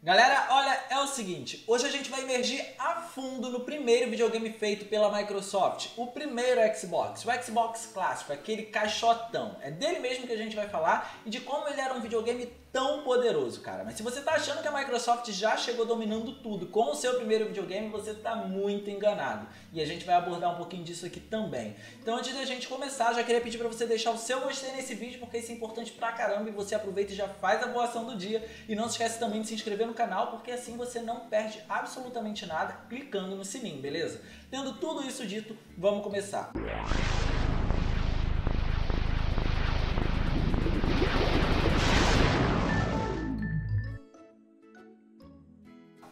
Galera, olha, é o seguinte, hoje a gente vai emergir a fundo no primeiro videogame feito pela Microsoft, o primeiro Xbox, o Xbox clássico, aquele caixotão. É dele mesmo que a gente vai falar e de como ele era um videogame tão poderoso, cara. Mas se você tá achando que a Microsoft já chegou dominando tudo com o seu primeiro videogame, você tá muito enganado. E a gente vai abordar um pouquinho disso aqui também. Então antes da gente começar, já queria pedir pra você deixar o seu gostei nesse vídeo, porque isso é importante pra caramba e você aproveita e já faz a boa ação do dia. E não se esquece também de se inscrever no canal, porque assim você não perde absolutamente nada clicando no sininho, beleza? Tendo tudo isso dito, vamos começar.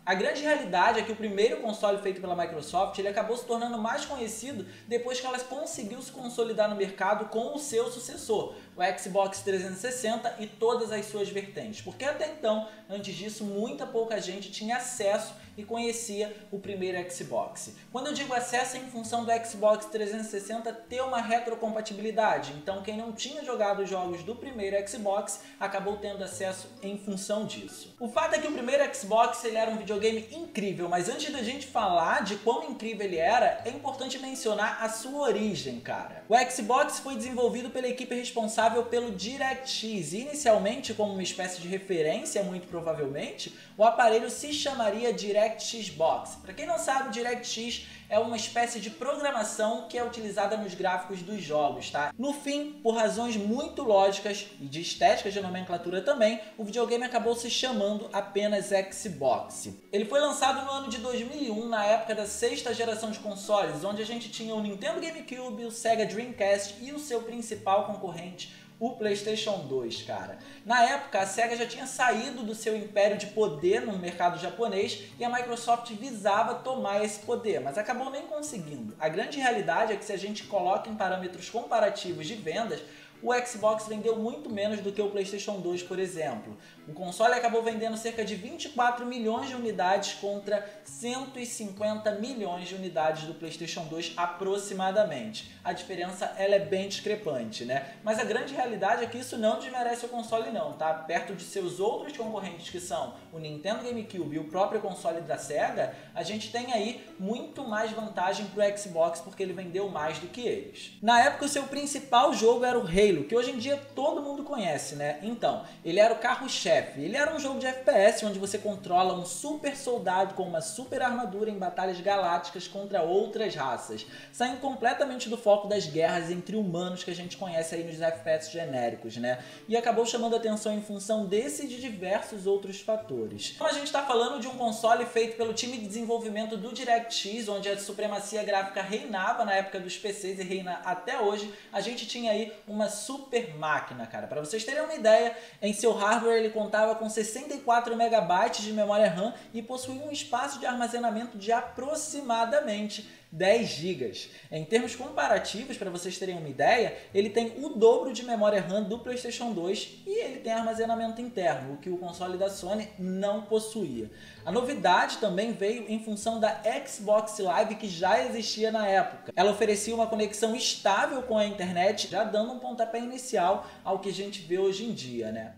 A grande realidade é que o primeiro console feito pela Microsoft ele acabou se tornando mais conhecido depois que ela conseguiu se consolidar no mercado com o seu sucessor, o Xbox 360 e todas as suas vertentes. Porque até então, antes disso, muita pouca gente tinha acesso e conhecia o primeiro Xbox. Quando eu digo acesso é em função do Xbox 360 ter uma retrocompatibilidade, então quem não tinha jogado os jogos do primeiro Xbox acabou tendo acesso em função disso. O fato é que o primeiro Xbox ele era um videogame incrível, mas antes da gente falar de quão incrível ele era, é importante mencionar a sua origem, cara. O Xbox foi desenvolvido pela equipe responsável pelo DirectX e inicialmente, como uma espécie de referência, muito provavelmente, o aparelho se chamaria DirectX Box. Para quem não sabe, DirectX é uma espécie de programação que é utilizada nos gráficos dos jogos, tá? No fim, por razões muito lógicas e de estética de nomenclatura também, o videogame acabou se chamando apenas Xbox. Ele foi lançado no ano de 2001, na época da sexta geração de consoles, onde a gente tinha o Nintendo GameCube, o Sega Dreamcast e o seu principal concorrente, o PlayStation 2, cara. Na época, a Sega já tinha saído do seu império de poder no mercado japonês e a Microsoft visava tomar esse poder, mas acabou nem conseguindo. A grande realidade é que se a gente coloca em parâmetros comparativos de vendas, o Xbox vendeu muito menos do que o PlayStation 2, por exemplo. O console acabou vendendo cerca de 24 milhões de unidades contra 150 milhões de unidades do PlayStation 2 aproximadamente. A diferença ela é bem discrepante, né? Mas a grande realidade é que isso não desmerece o console não, tá? Perto de seus outros concorrentes que são o Nintendo GameCube e o próprio console da Sega, a gente tem aí muito mais vantagem pro Xbox porque ele vendeu mais do que eles. Na época o seu principal jogo era o Halo, que hoje em dia todo mundo conhece, né? Então, ele era o carro-chefe. Ele era um jogo de FPS onde você controla um super soldado com uma super armadura em batalhas galácticas contra outras raças, saindo completamente do foco das guerras entre humanos que a gente conhece aí nos FPS genéricos, né? E acabou chamando a atenção em função desse e de diversos outros fatores. Então a gente está falando de um console feito pelo time de desenvolvimento do DirectX, onde a supremacia gráfica reinava na época dos PCs e reina até hoje. A gente tinha aí uma super máquina, cara. Para vocês terem uma ideia, em seu hardware ele contava com 64 MB de memória RAM e possuía um espaço de armazenamento de aproximadamente 10 GB. Em termos comparativos, para vocês terem uma ideia, ele tem o dobro de memória RAM do PlayStation 2 e ele tem armazenamento interno, o que o console da Sony não possuía. A novidade também veio em função da Xbox Live que já existia na época. Ela oferecia uma conexão estável com a internet, já dando um pontapé inicial ao que a gente vê hoje em dia, né?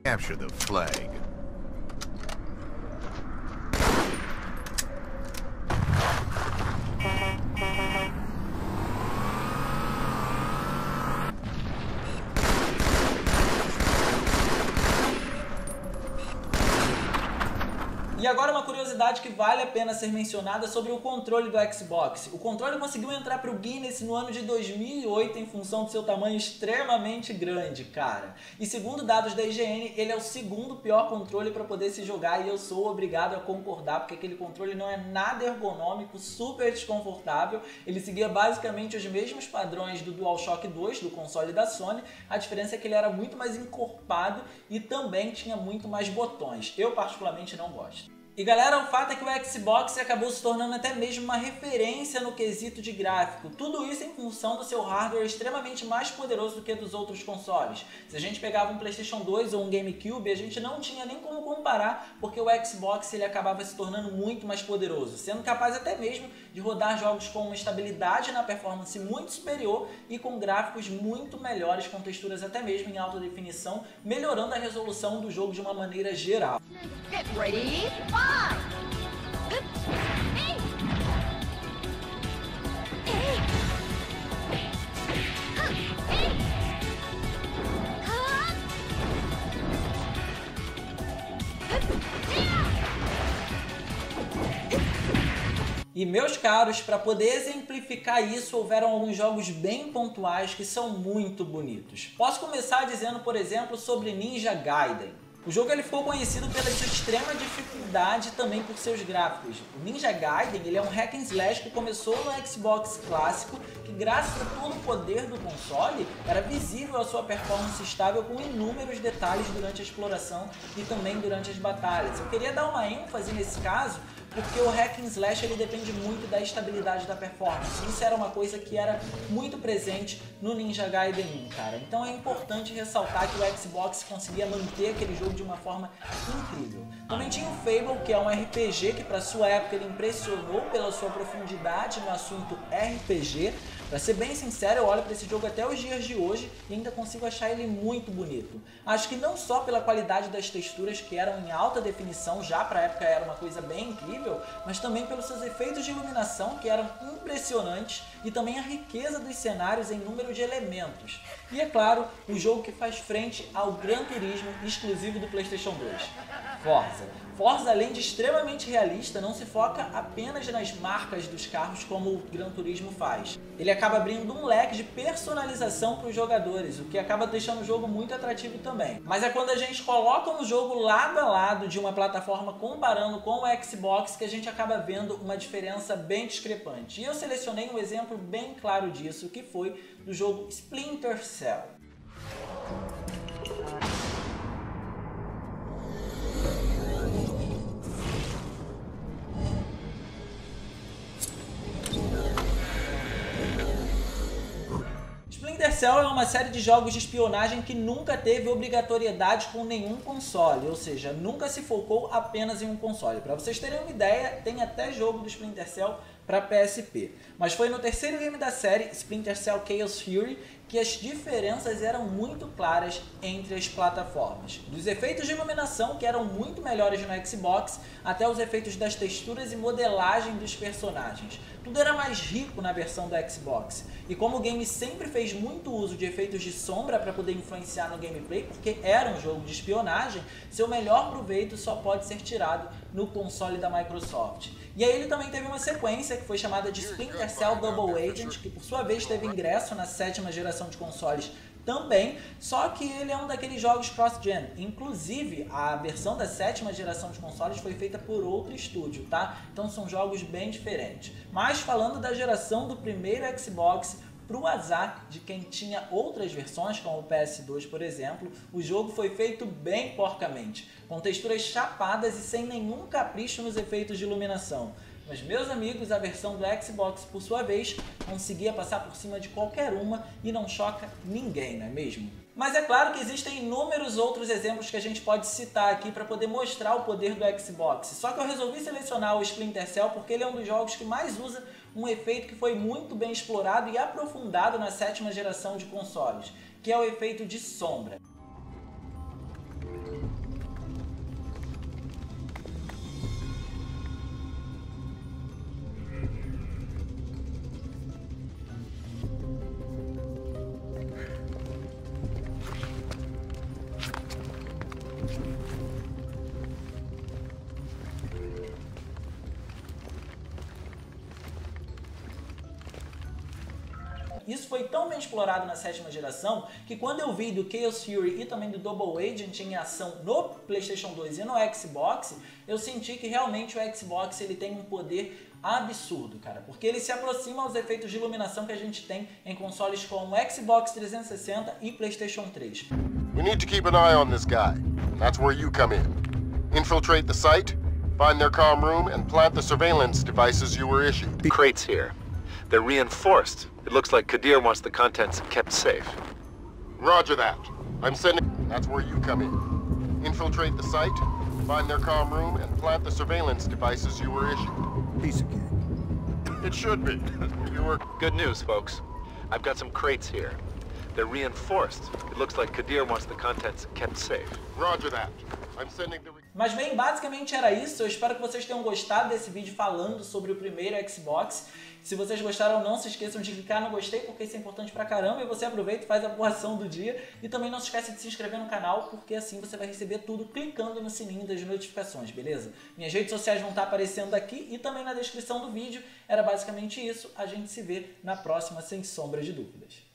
Capture the flag. E agora uma curiosidade que vale a pena ser mencionada sobre o controle do Xbox. O controle conseguiu entrar para o Guinness no ano de 2008 em função do seu tamanho extremamente grande, cara. E segundo dados da IGN, ele é o segundo pior controle para poder se jogar e eu sou obrigado a concordar, porque aquele controle não é nada ergonômico, super desconfortável. Ele seguia basicamente os mesmos padrões do DualShock 2, do console da Sony. A diferença é que ele era muito mais encorpado e também tinha muito mais botões. Eu particularmente não gosto. E galera, o fato é que o Xbox acabou se tornando até mesmo uma referência no quesito de gráfico. Tudo isso em função do seu hardware extremamente mais poderoso do que dos outros consoles. Se a gente pegava um PlayStation 2 ou um GameCube, a gente não tinha nem como comparar, porque o Xbox ele acabava se tornando muito mais poderoso, sendo capaz até mesmo de rodar jogos com uma estabilidade na performance muito superior e com gráficos muito melhores, com texturas até mesmo em alta definição, melhorando a resolução do jogo de uma maneira geral. Get ready, fight! Hey! Hey! Hey! E meus caros, para poder exemplificar isso, houveram alguns jogos bem pontuais que são muito bonitos. Posso começar dizendo, por exemplo, sobre Ninja Gaiden. O jogo ele ficou conhecido pela sua extrema dificuldade e também por seus gráficos. O Ninja Gaiden ele é um hack and slash que começou no Xbox clássico, que graças a todo o poder do console, era visível a sua performance estável com inúmeros detalhes durante a exploração e também durante as batalhas. Eu queria dar uma ênfase nesse caso, porque o hack and slash ele depende muito da estabilidade da performance. Isso era uma coisa que era muito presente no Ninja Gaiden 1, cara. Então é importante ressaltar que o Xbox conseguia manter aquele jogo de uma forma incrível. Também tinha o Fable, que é um RPG que para sua época ele impressionou pela sua profundidade no assunto RPG. Pra ser bem sincero, eu olho para esse jogo até os dias de hoje e ainda consigo achar ele muito bonito. Acho que não só pela qualidade das texturas que eram em alta definição, já para a época era uma coisa bem incrível, mas também pelos seus efeitos de iluminação que eram impressionantes e também a riqueza dos cenários em número de elementos. E é claro, o jogo que faz frente ao Gran Turismo exclusivo do PlayStation 2, Forza. Forza, além de extremamente realista, não se foca apenas nas marcas dos carros como o Gran Turismo faz. Ele acaba abrindo um leque de personalização para os jogadores, o que acaba deixando o jogo muito atrativo também. Mas é quando a gente coloca um jogo lado a lado de uma plataforma comparando com o Xbox que a gente acaba vendo uma diferença bem discrepante. E eu selecionei um exemplo bem claro disso, que foi do jogo Splinter Cell. Splinter Cell é uma série de jogos de espionagem que nunca teve obrigatoriedade com nenhum console, ou seja, nunca se focou apenas em um console. Para vocês terem uma ideia, tem até jogo do Splinter Cell para PSP. Mas foi no terceiro game da série, Splinter Cell Chaos Theory, que as diferenças eram muito claras entre as plataformas. Dos efeitos de iluminação, que eram muito melhores no Xbox, até os efeitos das texturas e modelagem dos personagens. Tudo era mais rico na versão do Xbox. E como o game sempre fez muito uso de efeitos de sombra para poder influenciar no gameplay, porque era um jogo de espionagem, seu melhor proveito só pode ser tirado no console da Microsoft. E aí ele também teve uma sequência que foi chamada de Splinter Cell Double Agent, que por sua vez teve ingresso na 7ª geração de consoles também, só que ele é um daqueles jogos cross-gen. Inclusive, a versão da 7ª geração de consoles foi feita por outro estúdio, tá? Então são jogos bem diferentes. Mas falando da geração do primeiro Xbox, pro azar de quem tinha outras versões, como o PS2, por exemplo, o jogo foi feito bem porcamente, com texturas chapadas e sem nenhum capricho nos efeitos de iluminação. Mas, meus amigos, a versão do Xbox, por sua vez, conseguia passar por cima de qualquer uma e não choca ninguém, não é mesmo? Mas é claro que existem inúmeros outros exemplos que a gente pode citar aqui para poder mostrar o poder do Xbox. Só que eu resolvi selecionar o Splinter Cell porque ele é um dos jogos que mais usa um efeito que foi muito bem explorado e aprofundado na 7ª geração de consoles, que é o efeito de sombra. Isso foi tão bem explorado na 7ª geração que quando eu vi do Chaos Theory e também do Double Agent em ação no PlayStation 2 e no Xbox, eu senti que realmente o Xbox ele tem um poder absurdo, cara, porque ele se aproxima aos efeitos de iluminação que a gente tem em consoles como Xbox 360 e PlayStation 3. We need to keep an eye on this guy. That's where you come in. Infiltrate the site, Find their comm room and plant the surveillance devices you were issued. Crates here. They're reinforced. It looks like Kadir wants the contents kept safe. Roger that. I'm sending... That's where you come in. Infiltrate the site, find their comm room, and plant the surveillance devices you were issued. Piece of cake. It should be. You were... Good news, folks. I've got some crates here. They're reinforced. It looks like Kadir wants the contents kept safe. Roger that. I'm sending the... Mas bem, basicamente era isso. Eu espero que vocês tenham gostado desse vídeo falando sobre o primeiro Xbox. Se vocês gostaram, não se esqueçam de clicar no gostei, porque isso é importante pra caramba. E você aproveita e faz a boa ação do dia. E também não se esquece de se inscrever no canal, porque assim você vai receber tudo clicando no sininho das notificações, beleza? Minhas redes sociais vão estar aparecendo aqui e também na descrição do vídeo. Era basicamente isso. A gente se vê na próxima, sem sombra de dúvidas.